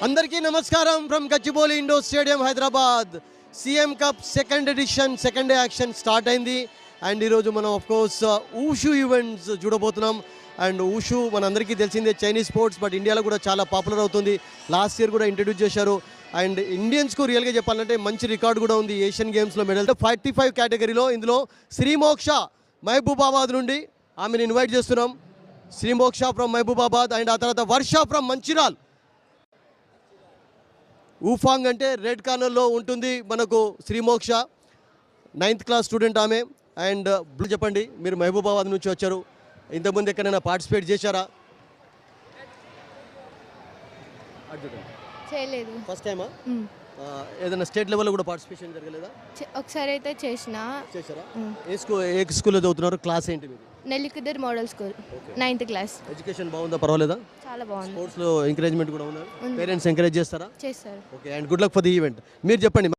అందరికీ నమస్కారం from Gachibowli indoor stadium Hyderabad. CM cup second edition second day action start అయింది. And ఈరోజు మనం ఆఫ్ కోర్స్ ఊషు ఈవెంట్స్ చూడబోతున్నాం. అండ్ ఊషు మనందరికీ తెలిసిందే చైనీస్ స్పోర్ట్స్, బట్ ఇండియాలో కూడా చాలా పాపులర్ అవుతుంది. లాస్ట్ ఇయర్ కూడా ఇంట్రడ్యూస్ చేశారు. అండ్ ఇండియన్స్కు రియల్గా చెప్పాలంటే మంచి రికార్డు కూడా ఉంది ఏషియన్ గేమ్స్లో మెడల్ 45 కేటగిరీలో. ఇందులో శ్రీమోక్ష మహబూబాబాద్ నుండి ఆమెను ఇన్వైట్ చేస్తున్నాం. శ్రీమోక్ష ఫ్రమ్ మహబూబాబాద్ అండ్ ఆ తర్వాత వర్ష ఫ్రమ్ మంచిరాల్. ఊఫాంగ్ అంటే రెడ్ కార్నర్లో ఉంటుంది మనకు శ్రీమోక్ష, 9th క్లాస్ స్టూడెంట్ ఆమె. అండ్ చెప్పండి, మీరు మహబూబాబాద్ నుంచి వచ్చారు, ఇంతకుముందు ఎక్కడైనా పార్టిసిపేట్ చేశారా? చేయలేదు. ఫస్ట్ టైమా? ఏదైనా స్టేట్ లెవెల్లో కూడా పార్టిసిపేషన్ జరగలేదా? ఒకసారి అయితే చేశారా? ఏ స్కూల్లో చదువుతున్నారు? క్లాస్ ఏంటి మీరు? Nellikuduru model school, 9th class. Education బాగుందా? పర్వాలేదా? చాలా బాగుంది. స్పోర్ట్స్లో ఎంకరేజ్మెంట్ కూడా ఉన్నారు? పేరెంట్స్ ఎంకరేజ్ చేస్తారా? చేస్తారు. Okay, and good luck for the event. మీరు చెప్పండి.